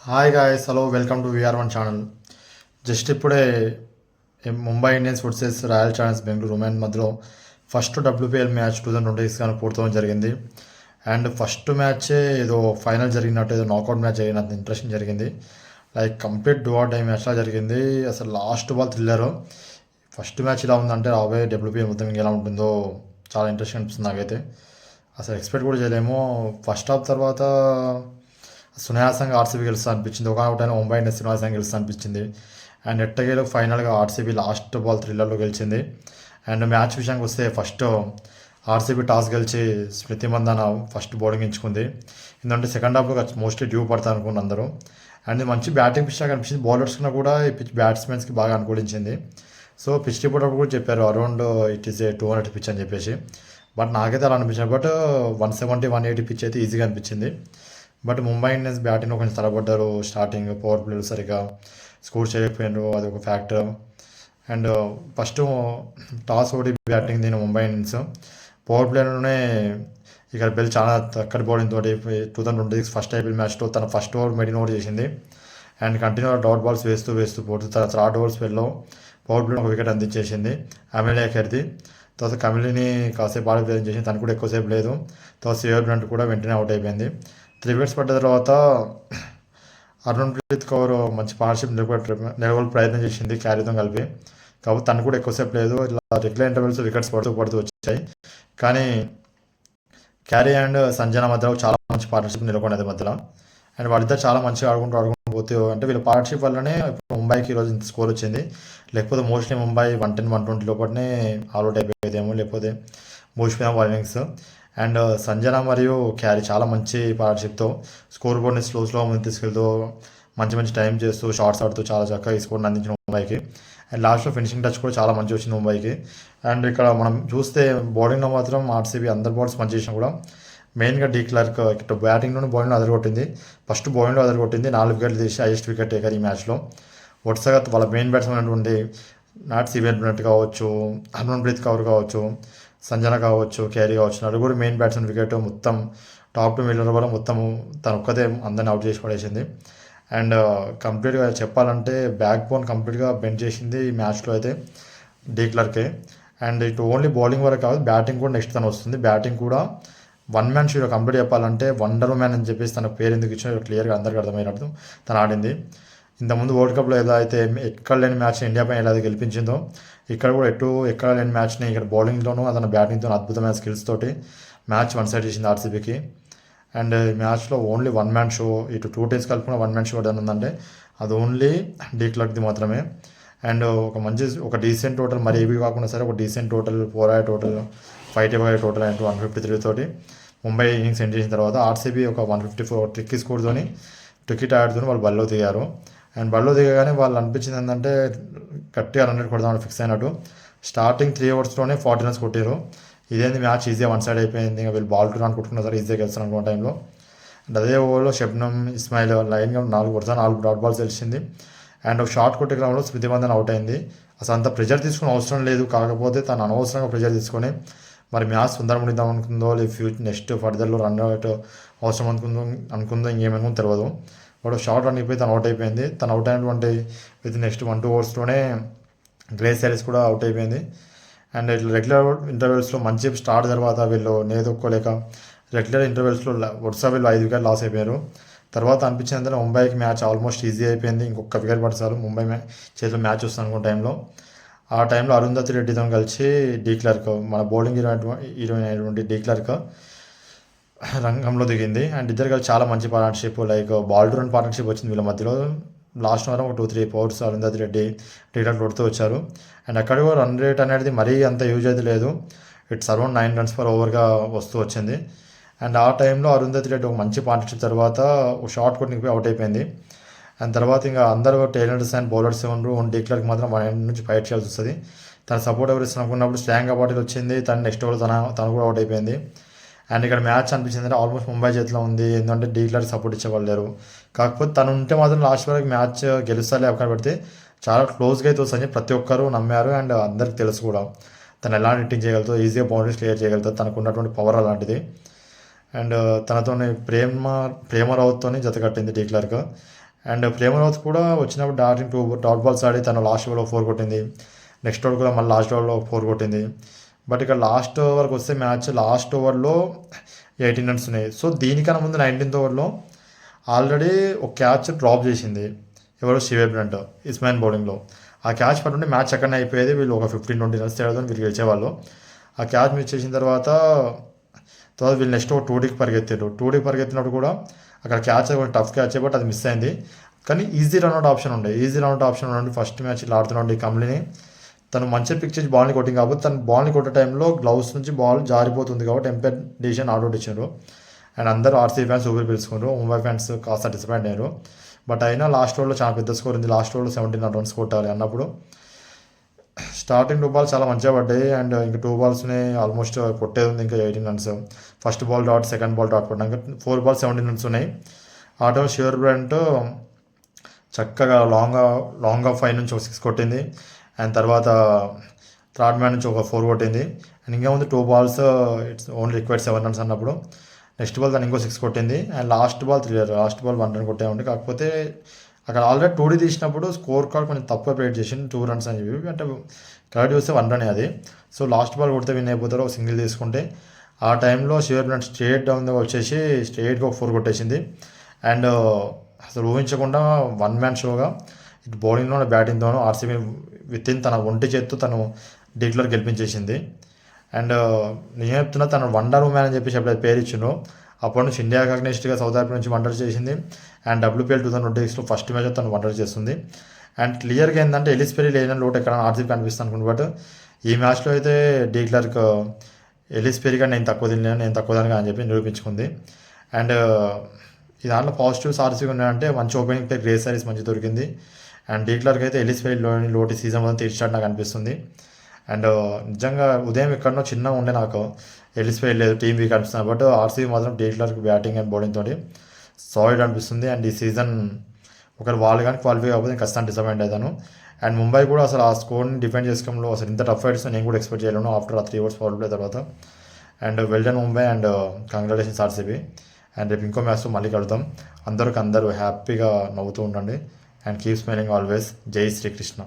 Hi guys, hello, welcome to విఆర్1 channel. Just ఇప్పుడే Mumbai Indians versus royal challengers Bengaluru women మధ్యలో first WPL match 2026 కానీ పూర్తవడం జరిగింది. అండ్ ఫస్ట్ మ్యాచే ఏదో ఫైనల్ జరిగినట్టు, ఏదో నాకౌట్ మ్యాచ్ జరిగినంత ఇంట్రెస్టింగ్ జరిగింది. Like complete do or die మ్యాచ్లా జరిగింది. అసలు last ball thriller. First match ఇలా ఉందంటే రాబోయే డబ్ల్యూపీఎల్ మొత్తం ఎలా ఉంటుందో చాలా ఇంట్రెస్టింగ్ అనిపిస్తుంది నాకైతే. అసలు ఎక్స్పెక్ట్ కూడా చేయలేము. ఫస్ట్ హాఫ్ తర్వాత సునాయాసంగా ఆర్సీబీ గెలుస్తా అనిపించింది. ఒక అవుట్ అయినా ముంబై ఇండియన్స్ సునాయాసంగా గెలుస్తా అనిపించింది. అండ్ ఎట్టగేలో ఫైనల్గా ఆర్సీబీ లాస్ట్ బాల్ థ్రిల్లర్లో గెలిచింది. అండ్ మ్యాచ్ విషయానికి వస్తే ఫస్ట్ ఆర్సీబీ టాస్ గెలిచి స్మృతి మందాన ఫస్ట్ బౌలింగ్ ఎంచుకుంది. ఎందుకంటే సెకండ్ హాఫ్లో మోస్ట్లీ డ్యూ పడతారు అనుకున్న అందరూ. అండ్ మంచి బ్యాటింగ్ పిచ్ అనిపించింది. బౌలర్స్ కన్నా కూడా ఈ పిచ్ బ్యాట్స్మెన్స్కి బాగా అనుకూలించింది. సో పిచ్ రిపోర్టర్ కూడా చెప్పారు around it is a 200 pitch అని చెప్పేసి. బట్ నాకైతే అలా అనిపించింది. బట్ 170, 180 పిచ్ అయితే ఈజీగా అనిపించింది. బట్ ముంబై ఇండియన్స్ బ్యాటింగ్లో కొంచెం తలబడ్డారు. స్టార్టింగ్ పవర్ ప్లేలు సరిగా స్కోర్ చేయకపోయినారు, అది ఒక ఫ్యాక్టర్. అండ్ ఫస్ట్ టాస్ ఓడి బ్యాటింగ్ దీని ముంబై ఇండియన్స్. పవర్ ప్లేలోనే ఇక్కడ బెల్ చాలా తక్కడి బౌలింగ్ తోటి 2026 ఫస్ట్ ఐపీఎల్ మ్యాచ్లో తన ఫస్ట్ ఓవర్ మెడిన్ ఓవర్ చేసింది. అండ్ కంటిన్యూ డాట్ బాల్స్ వేస్తూ పోతూ తన థర్డ్ ఓవర్ స్పెల్లో పవర్ ప్లేలో ఒక వికెట్ అందించేసింది అమెలియా ఖెర్ది. తర్వాత కమిలిని కాసేపు ఆడి ప్లేయింగ్ చేసింది, తను కూడా ఎక్కువసేపు లేదు. తర్వాత సియర్ బ్రంట్ కూడా వెంటనే అవుట్ అయిపోయింది. 3 వికెట్స్ పడ్డ తర్వాత హర్మన్ప్రీత్ కౌర్ మంచి పార్ట్నర్షిప్ నిలబడి ప్రయత్నం చేసింది క్యారీతో కలిపి. కాబట్టి తను కూడా ఎక్కువసేపు లేదు. ఇట్లా రెగ్యులర్ ఇంటర్వెల్స్ వికెట్స్ పడుతూ వచ్చాయి. కానీ క్యారీ అండ్ సంజన మధ్యలో చాలా మంచి పార్ట్నర్షిప్ నెలకొనేది మధ్యలో. అండ్ వాళ్ళిద్దరు చాలా మంచిగా ఆడుకుంటూ పోతే, అంటే వీళ్ళ పార్ట్నర్షిప్ వల్లనే ముంబైకి ఈరోజు ఇంత స్కోర్ వచ్చింది. లేకపోతే మోస్ట్లీ ముంబై 110, 120 లోపలనే ఆల్అౌట్ అయిపోయేదేమో, లేకపోతే మోస్ట్లీ వాళ్ళ ఇన్నింగ్స్. అండ్ సంజన మరియు క్యారీ చాలా మంచి పార్ట్నర్షిప్తో స్కోర్ బోర్డ్ని స్లో ముందు తీసుకెళ్తూ మంచి టైం చేస్తూ షార్ట్స్ ఆడుతూ చాలా చక్కగా ఈ స్కోర్ని అందించిన ముంబైకి. అండ్ లాస్ట్లో ఫినిషింగ్ టచ్ కూడా చాలా మంచి వచ్చింది ముంబైకి. అండ్ ఇక్కడ మనం చూస్తే బౌలింగ్లో మాత్రం ఆర్సీబీ అందరు బౌలర్స్ మంచి చేసినా కూడా మెయిన్గా డీ క్లార్క్ ఇటు బ్యాటింగ్లోనే బౌలింగ్లో అదరగొట్టింది. ఫస్ట్ బౌలింగ్లో అదరగొట్టింది, 4 వికెట్లు తీసి హైయెస్ట్ వికెట్ టేకర్ ఈ మ్యాచ్లో. వరుసగా వాళ్ళ మెయిన్ బ్యాట్స్మెన్ అటువంటి నాట్ సివియర్ బ్రంట్ కావచ్చు, హర్మన్ప్రీత్ కౌర్ కావచ్చు, సంజన కావచ్చు, క్యారీ కావచ్చు, నలుగురు మెయిన్ బ్యాట్స్మెన్ వికెట్ మొత్తం టాప్ టు మిడిల్ వల్ల మొత్తం తను ఒక్కదే అందరిని అవుట్ చేసి పడేసింది. అండ్ కంప్లీట్గా చెప్పాలంటే బ్యాక్ బోన్ కంప్లీట్గా బెండ్ చేసింది ఈ మ్యాచ్లో అయితే డీ క్లర్కే. అండ్ ఇటు ఓన్లీ బౌలింగ్ వరకు కాదు, బ్యాటింగ్ కూడా నెక్స్ట్ తను వస్తుంది. బ్యాటింగ్ కూడా వన్ మ్యాన్ షో కంప్లీట్ చెప్పాలంటే వండర్ మ్యాన్ అని చెప్పేసి తన పేరు ఎందుకు ఇచ్చినా క్లియర్గా అందరికీ అర్థమైనట్టు తను ఆడింది. ఇంతకుముందు వరల్డ్ కప్లో ఎలా అయితే ఎక్కడ లేని మ్యాచ్ని ఇండియా పైన ఎలా అయితే గెలిపించిందో, ఇక్కడ కూడా ఎక్కడ లేని మ్యాచ్ని ఇక్కడ బౌలింగ్లోనూ అతని బ్యాటింగ్తో అద్భుతమైన స్కిల్స్ తోటి మ్యాచ్ వన్ సైడ్ చేసింది ఆర్సీబీకి. అండ్ ఈ మ్యాచ్లో ఓన్లీ వన్ మ్యాన్ షో, ఇటు 2 టీమ్స్ కలుపుకున్న వన్ మ్యాన్ షో ఏదైనా ఉందంటే అది ఓన్లీ డీ క్లర్క్ది మాత్రమే. అండ్ ఒక డీసెంట్ టోటల్, మరి ఏవి కాకుండా సరే ఒక డీసెంట్ టోటల్, 4 అయ్యే టోటల్, 5 అయ్యే టోటల్ అంటూ 153 తోటి ముంబై ఇన్నింగ్స్ ఎండ్ చేసిన తర్వాత ఆర్సీబీ ఒక 154 ట్రిక్కీ స్కోర్తోని టికెట్ ఆడుతూనే వాళ్ళు బరిలో దిగారు. అండ్ బరిలో దిగగానే వాళ్ళు అనిపించింది ఏంటంటే గట్టిగా 100 కొడదామని ఫిక్స్ అయినట్టు. స్టార్టింగ్ 3 ఓవర్స్లోనే 40 రన్స్ కొట్టారు. ఇదేంది మ్యాచ్ ఈజీగా వన్ సైడ్ అయిపోయింది, ఇంకా వీళ్ళు బాల్ 2 రన్ కొట్టుకున్నారు సార్, ఈజీగా గెలుస్తారు అనుకున్న టైంలో. అండ్ అదే ఓవర్లో షబ్నమ్ ఇస్మాయిల్ లైన్గా 4 కొడతారు, 4 డాట్ బాల్స్ తెలిసింది. అండ్ ఒక షార్ట్ కొట్టే గ్రౌండ్లో స్మృతి మందన్ అవుట్ అయింది. అసలు అంత ప్రెజర్ తీసుకుని అవసరం లేదు, కాకపోతే తను అనవసరంగా ప్రెజర్ తీసుకొని మరి మ్యాచ్ సుందరం ముడిద్దాం అనుకుందో, లేదు నెక్స్ట్ ఫర్దర్లో రన్ అవుట్ అవసరం అనుకుందో ఇంకేమనుకుందో తెలియదు. బట్ షార్ట్ రన్ అయిపోయి తను అవుట్ అయిపోయింది. తను అవుట్ అయినటువంటి విత్ నెక్స్ట్ 1-2 ఓవర్స్లోనే గ్రేస్ సిరీస్ కూడా అవుట్ అయిపోయింది. అండ్ ఇట్లా రెగ్యులర్ ఇంటర్వెల్స్లో మంచి స్టార్ట్ తర్వాత వీళ్ళు నేదొక్కోలేక రెగ్యులర్ ఇంటర్వెల్స్లో వరుస వీళ్ళు 5 వికెట్ లాస్ అయిపోయారు. తర్వాత అనిపించినందులో ముంబైకి మ్యాచ్ ఆల్మోస్ట్ ఈజీ అయిపోయింది. ఇంకొక వికెట్ పడతారు ముంబై చేతిలో మ్యాచ్ వస్తుంది అనుకున్న టైంలో. ఆ టైంలో అరుంధతి రెడ్డితో కలిసి డీ క్లర్క్, మన బౌలింగ్ హీరోయిన్ అయినటువంటి డీ క్లర్క్ రంగంలో దిగింది. అండ్ ఇద్దరు కలిసి చాలా మంచి partnership, like ball to run partnership వచ్చింది వీళ్ళ మధ్యలో. లాస్ట్ వారం ఒక 2-3 ఓవర్స్ అరుంధతి రెడ్డి టీడర్ కొడుతూ వచ్చారు. అండ్ అక్కడ కూడా రన్ రేట్ అనేది మరీ అంత యూజ్ అయితే లేదు, ఇట్స్ అరౌండ్ 9 runs per ఓవర్గా వస్తూ వచ్చింది. అండ్ ఆ టైంలో అరుంధతి రెడ్డి ఒక మంచి పార్ట్నర్షిప్ తర్వాత ఒక షార్ట్ కొట్టిపోయి అవుట్ అయిపోయింది. అండ్ తర్వాత ఇంకా అందరూ టైలర్స్ అండ్ బౌలర్స్ ఉన్నారు. డీ క్లర్క్ మాత్రం 1 నుంచి ఫైట్ చేయాల్సి వస్తుంది. తన సపోర్ట్ ఎవరు ఇస్తాను అనుకున్నప్పుడు స్టాంగా పాటిల్ వచ్చింది, తను నెక్స్ట్ ఓవర్ తను కూడా అవుట్ అయిపోయింది. అండ్ ఇక్కడ మ్యాచ్ అనిపించింది అంటే ఆల్మోస్ట్ ముంబై చేతిలో ఉంది, ఎందుకంటే డీ క్లర్క్ సపోర్ట్ ఇచ్చేవాళ్ళు లేరు. కాకపోతే తను ఉంటే మాత్రం లాస్ట్ వరకు మ్యాచ్ గెలుస్తాలే అక్కడ పెడితే చాలా క్లోజ్గా అయితే వస్తుంది ప్రతి ఒక్కరు నమ్మారు. అండ్ అందరికి తెలుసు కూడా తను ఎలాంటి హిట్టింగ్ చేయగలుగుతావు, ఈజీగా బౌండరీస్ క్లియర్ చేయగలుగుతావు, తనకు ఉన్నటువంటి పవర్ అలాంటిది. అండ్ తనతోని ప్రేమరావుతో జత కట్టింది డీ క్లర్క్. అండ్ ప్రేమరాజ్ కూడా వచ్చినప్పుడు డాట్ బాల్స్ ఆడి తను లాస్ట్ ఓవర్లో 4 కొట్టింది. నెక్స్ట్ ఓవర్ కూడా మళ్ళీ లాస్ట్ ఓవర్లో 4 కొట్టింది. బట్ ఇక్కడ లాస్ట్ ఓవర్కి వస్తే మ్యాచ్ లాస్ట్ ఓవర్లో 18 రన్స్ ఉన్నాయి. సో దీనికన్నా ముందు 19th ఓవర్లో ఆల్రెడీ ఒక క్యాచ్ డ్రాప్ చేసింది ఎవరు షివేబ్ బ్రంట్ ఇస్మాయిల్ బౌలింగ్లో. ఆ క్యాచ్ పట్టుంటే మ్యాచ్ అక్కడనే అయిపోయేది. వీళ్ళు ఒక 15-20 రన్స్ తేడాతో వీళ్ళు గెలిచేవాళ్ళు. ఆ క్యాచ్ మిస్ చేసిన తర్వాత వీళ్ళు నెక్స్ట్ ఒక 2Dకి పరిగెత్తారు. 2Dకి పరిగెత్తినప్పుడు కూడా అక్కడ క్యాచ్ కొంచెం టఫ్ క్యాచ్ బట్ అది మిస్ అయింది. కానీ ఈజీ రన్అట్ ఆప్షన్ ఉండే. ఈజీ రన్అట్ ఆప్షన్ ఉండి ఫస్ట్ మ్యాచ్ ఇలా ఆడుతున్నాడు కమ్లీని. తను మంచిగా పిక్ చేసి బాల్ని కొట్టింది కాబట్టి తను బాల్ని కొట్టే టైంలో గ్లౌస్ నుంచి బాల్ జారిపోతుంది కాబట్టి ఎంపైర్ డిసిషన్ అవుట్ ఇచ్చారు. అండ్ అందరూ ఆర్సీబీ ఫ్యాన్స్ ఊపిరి పీల్చుకున్నారు. ముంబై ఫ్యాన్స్ కాస్త డిసప్పాయింట్ అయ్యారు. బట్ అయినా లాస్ట్ ఓవర్లో చాలా పెద్ద స్కోర్ ఉంది. లాస్ట్ ఓవర్లో 17 రన్స్ కొట్టాలి అన్నప్పుడు స్టార్టింగ్ 2 బాల్స్ చాలా మంచిగా పడ్డాయి. అండ్ ఇంకా 2 బాల్స్ని ఆల్మోస్ట్ కొట్టేది ఉంది. ఇంకా 18 runs. First ball dot, second ball dot పడ్డా. ఇంకా 4 బాల్స్ 17 రన్స్ ఉన్నాయి. ఆ టైం షివేబ్ బ్రంట్ చక్కగా లాంగ్ ఆఫ్ 5 నుంచి ఒక 6 కొట్టింది. అండ్ తర్వాత థర్డ్ మ్యాన్ నుంచి ఒక 4 కొట్టింది. అండ్ ఇంకా ఉంది 2 balls it's only required 7 runs అన్నప్పుడు నెక్స్ట్ బాల్ తను ఇంకో 6 కొట్టింది. And last ball 3 last ball 1 run కొట్టే ఉండి. కాకపోతే అక్కడ ఆల్రెడీ 2D తీసినప్పుడు స్కోర్ కార్డ్ కొంచెం తక్కువ ప్లేట్ చేసింది 2 రన్స్ అని చెప్పి. అంటే కరెక్ట్ చూస్తే 1 రన్ అది. సో లాస్ట్ బాల్ కొడితే విన్ అయిపోతారు ఒక సింగిల్ తీసుకుంటే. ఆ టైంలో షివేబ్ బ్రంట్ స్ట్రేట్ డౌన్ వచ్చేసి స్ట్రేట్గా ఒక 4 కొట్టేసింది. అండ్ అసలు ఊహించకుండా 1 మ్యాన్ షోగా ఇటు బౌలింగ్లోనే బ్యాటింగ్తోనూ ఆర్సీబీ విత్ ఇన్ తన ఒంటి చేత్తో తను డిక్లర్ గెలిపించేసింది. అండ్ నేను చెప్తున్నా తను వండర్ ఉమెన్ అని చెప్పేసి ఎప్పుడైతే పేరు ఇచ్చిందో అప్పటి నుంచి ఇండియా అగ్నెస్ట్గా సౌత్ ఆఫ్రికా నుంచి వండర్ చేసింది. అండ్ WPL 2026లో ఫస్ట్ మ్యాచ్ తను వండర్ చేస్తుంది. అండ్ క్లియర్గా ఏంటంటే ఎలిస్ పెరీ లేని లోటు ఎక్కడ ఆర్సీబీ కనిపిస్తుంది అనుకుంటు. బట్ ఈ మ్యాచ్లో అయితే డిక్లర్క్ ఎలిస్ పెరీగా నేను తక్కువ దానిగా అని చెప్పి నిరూపించుకుంది. అండ్ ఈ దాంట్లో పాజిటివ్స్ ఆర్సీబీ ఉన్నాయంటే మంచి ఓపెనింగ్ ప్లే గ్రేస్ సారీస్ మంచి దొరికింది. అండ్ డిక్లర్క్ అయితే ఎలిస్ పెరీలోని లోటు సీజన్ మొత్తం తీర్చాడు నాకు అనిపిస్తుంది. అండ్ నిజంగా ఉదయం ఎక్కడనో చిన్నగా ఉండే నాకు ఎలిస్ పెరీ లేదు టీం వీక్ అనిపిస్తుంది. బట్ ఆర్సీబీ మాత్రం డిక్లర్క్ బ్యాటింగ్ అండ్ బౌలింగ్ తోటి సాలిడ్ అనిపిస్తుంది. అండ్ ఈ సీజన్ ఒకరు వాళ్ళు కానీ క్వాలిఫై కాకపోతే నేను ఖచ్చితంగా డిసప్పాయింట్ అవుతాను. అండ్ ముంబై కూడా అసలు ఆ స్కోర్ని డిఫెండ్ చేసుకోవడంలో అసలు ఇంత టఫ్ ఫైట్స్ నేను కూడా ఎక్స్పెక్ట్ చేయలేను ఆఫ్టర్ 3 ఓవర్స్ పవర్ ప్లే తర్వాత. And well done Mumbai and congratulations RCB. And రేపు ఇంకో మ్యాచ్తో మళ్ళీ కలుద్దాం. అందరూ హ్యాపీగా నవ్వుతూ ఉండండి. And keep smiling always. జై శ్రీకృష్ణ.